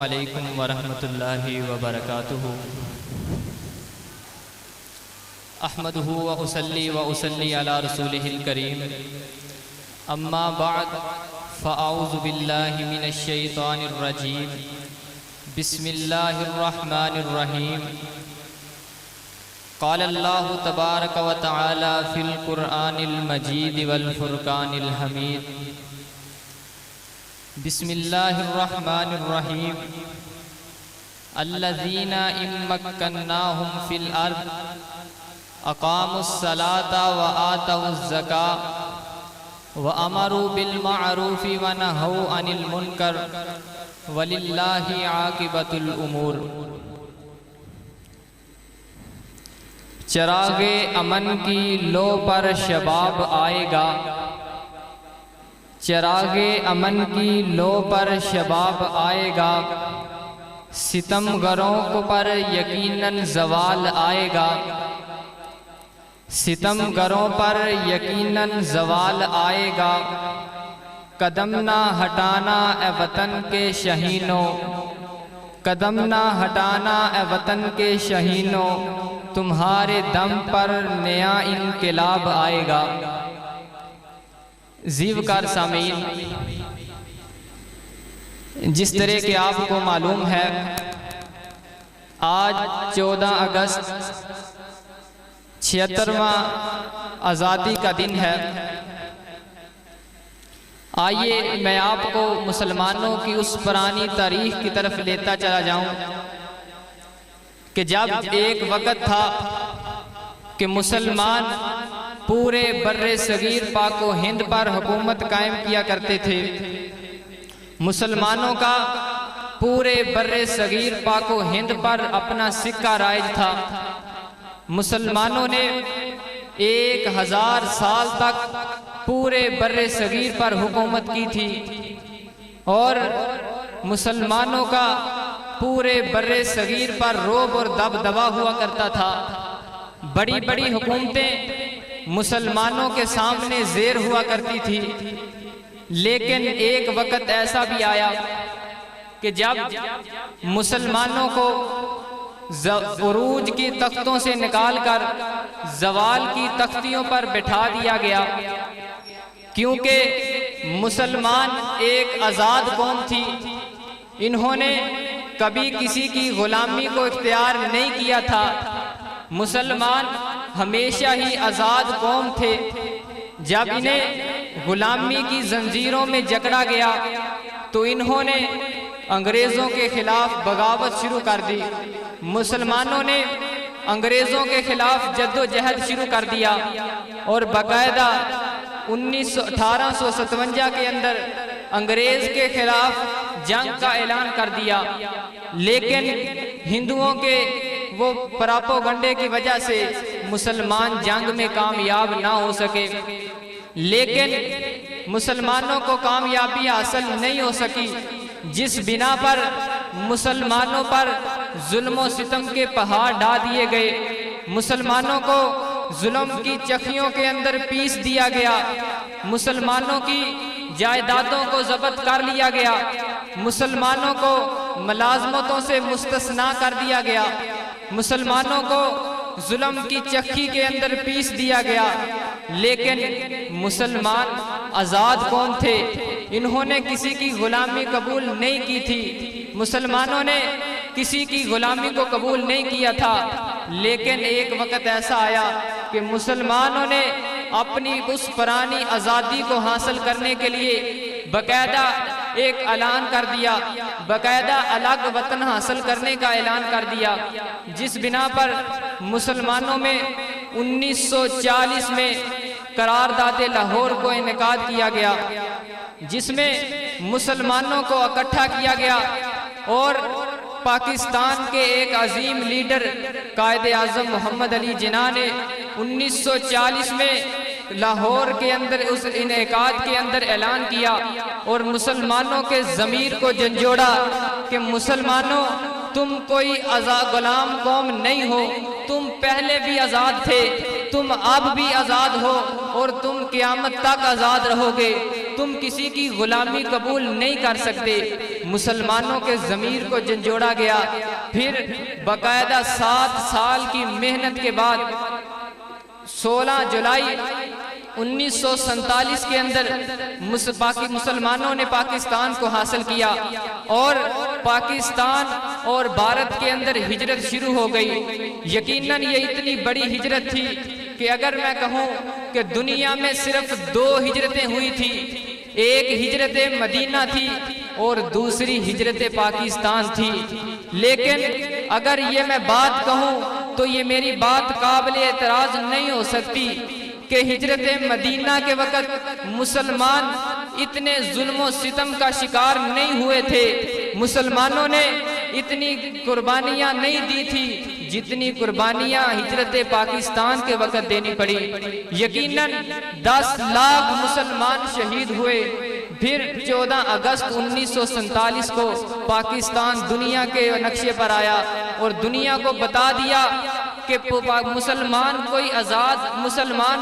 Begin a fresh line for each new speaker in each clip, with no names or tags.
अलैकुम वरहमतुल्लाहि वबरकातुहू। अहमदुहु व उसल्ली अला रसूलिहिल करीम। अम्मा बाद फ़अऊज़ु बिल्लाहि मिनश शैतानिर रजीम। बिस्मिल्लाहिर रहमानिर रहीम। क़ाल अल्लाहु तबारक व तआला फ़िल क़ुरआनिल मजीद वल फ़ुरक़ानिल हमीद। बिस्मिल्लाहिर्रहमानिर्रहीम। अल्लज़ीना इम्मक्कन्नाहुम फ़िल अर्ज़ अक़ामुस्सलाता व आतवुज़्ज़का व अमरू बिल मअरूफ़ि व नहौ अनिल मुनकर वलिल्लाहि आक़िबतुल उमूर। चिरागे अमन की लो पर शबाब आएगा, चिरागे अमन की लो पर शबाब आएगा। सितमगरों को पर यकीनन ज़वाल आएगा, सितमगरों पर यकीनन ज़वाल आएगा। कदम ना हटाना ए वतन के शहीनों, कदम ना हटाना ए वतन के शहीनों। तुम्हारे दम पर नया इनकलाब आएगा। जीवकार सामीन, जिस तरह के आपको मालूम है आज 14 अगस्त 76वां आज़ादी का दिन है। आइए मैं आपको मुसलमानों की उस पुरानी तारीख की तरफ लेता चला जाऊं कि जब एक वक़्त था कि मुसलमान पूरे बर्रे सगीर पाको हिंद पर हुकूमत कायम किया करते थे। मुसलमानों का पूरे बर्रे सगीर पाको हिंद पर अपना सिक्का राइज था। मुसलमानों ने 1000 साल तक पूरे बर्रे सगीर पर हुकूमत की थी और मुसलमानों का पूरे बर्रे सगीर पर रोब और दबदबा हुआ करता था। बड़ी बड़ी हुकूमतें मुसलमानों के सामने ज़ेर हुआ करती थी। लेकिन एक वक़्त ऐसा भी आया कि जब मुसलमानों को उरूज की तख्तों से निकालकर ज़वाल की तख्तियों पर बिठा दिया गया, क्योंकि मुसलमान एक आज़ाद कौम थी। इन्होंने कभी किसी की गुलामी को इख्तियार नहीं किया था। मुसलमान हमेशा ही आज़ाद कौम थे। जब इन्हें गुलामी की जंजीरों में जकड़ा गया तो इन्होंने अंग्रेज़ों के खिलाफ बगावत शुरू कर दी। मुसलमानों ने अंग्रेज़ों के खिलाफ जद्दोजहद शुरू कर दिया और बाकायदा 1857 के अंदर अंग्रेज़ के खिलाफ जंग का ऐलान कर दिया। लेकिन हिंदुओं के वो प्रोपेगेंडे की वजह से मुसलमान जंग में कामयाब ना हो सके। लेकिन मुसलमानों को कामयाबी हासिल नहीं हो सकी, जिस बिना पर मुसलमानों पर जुल्म और सितम के पहाड़ ढा दिए गए। मुसलमानों को जुल्म की चखियों के अंदर पीस दिया गया। मुसलमानों की जायदादों को जब्त कर लिया गया। मुसलमानों को मुलाजमतों से मुस्तस्ना कर दिया गया। मुसलमानों को जुल्म की चक्की के अंदर पीस दिया गया। लेकिन मुसलमान आज़ाद कौम थे, इन्होंने किसी की गुलामी कबूल नहीं की थी। मुसलमानों ने किसी की गुलामी को कबूल नहीं किया था। लेकिन एक वक़्त ऐसा आया कि मुसलमानों ने अपनी उस पुरानी आज़ादी को हासिल करने के लिए बाकायदा एक ऐलान कर दिया, बाकायदा अलग वतन हासिल करने का ऐलान कर दिया, जिस बिना पर मुसलमानों में 1940 में करारदाद लाहौर को इनेकाद किया गया, जिसमें मुसलमानों को इकट्ठा किया गया और पाकिस्तान के एक अजीम लीडर कायदे आज़म मोहम्मद अली जिन्ना ने 1940 में लाहौर के अंदर उस इनेकाद के अंदर ऐलान किया और मुसलमानों के ज़मीर को झंझोड़ा कि मुसलमानों, तुम कोई गुलाम कौम नहीं हो। तुम पहले भी आज़ाद थे, तुम अब भी आज़ाद हो और तुम क़यामत तक आज़ाद रहोगे। तुम किसी की गुलामी कबूल नहीं कर सकते। मुसलमानों के ज़मीर को झंझोड़ा गया। फिर बाकायदा 7 साल की मेहनत के बाद 16 जुलाई 1947 के अंदर मुसलमानों ने पाकिस्तान को हासिल किया और पाकिस्तान और भारत के अंदर हिजरत शुरू हो गई। यकीनन ये इतनी बड़ी हिजरत थी कि अगर मैं कहूँ कि दुनिया में सिर्फ 2 हिजरतें हुई थी। एक हिजरत मदीना थी और दूसरी हिजरत पाकिस्तान थी। लेकिन अगर ये मैं बात कहूँ तो ये मेरी बात काबिल एतराज़ नहीं हो सकती कि हिजरत मदीना के वक़्त मुसलमान इतने जुल्म सितम का शिकार नहीं हुए थे। मुसलमानों ने इतनी कुर्बानियाँ नहीं दी थी जितनी कुर्बानियाँ हिजरत पाकिस्तान के वक़्त देनी पड़ी। यकीनन 10 लाख मुसलमान शहीद हुए। फिर 14 अगस्त 1947 को पाकिस्तान दुनिया के नक्शे पर आया और दुनिया को बता दिया कि मुसलमान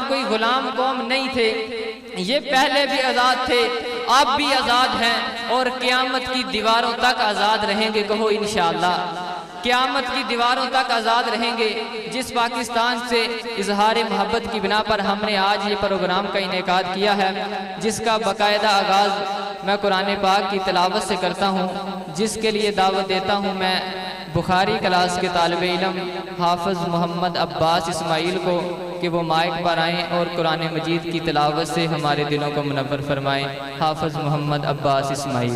कोई गुलाम कौम नहीं थे। ये पहले भी आज़ाद थे, अब भी आज़ाद हैं और क़यामत की दीवारों तक आज़ाद रहेंगे। कहो इंशाअल्लाह क़यामत की दीवारों तक आज़ाद रहेंगे। जिस पाकिस्तान से इजहार मोहब्बत की बिना पर हमने आज ये प्रोग्राम का इनेकाद किया है, जिसका बाकायदा आगाज़ मैं कुरान पाक की तिलावत से करता हूँ, जिसके लिए दावत देता हूँ मैं बुखारी क्लास के तालिब इल्म हाफ़िज़ मोहम्मद अब्बास इस्माइल को कि वो माइक पर आएँ और कुरान मजीद की तिलावत से हमारे दिलों को मुनव्वर फरमाएँ। हाफ़िज़ मोहम्मद अब्बास इस्माइल।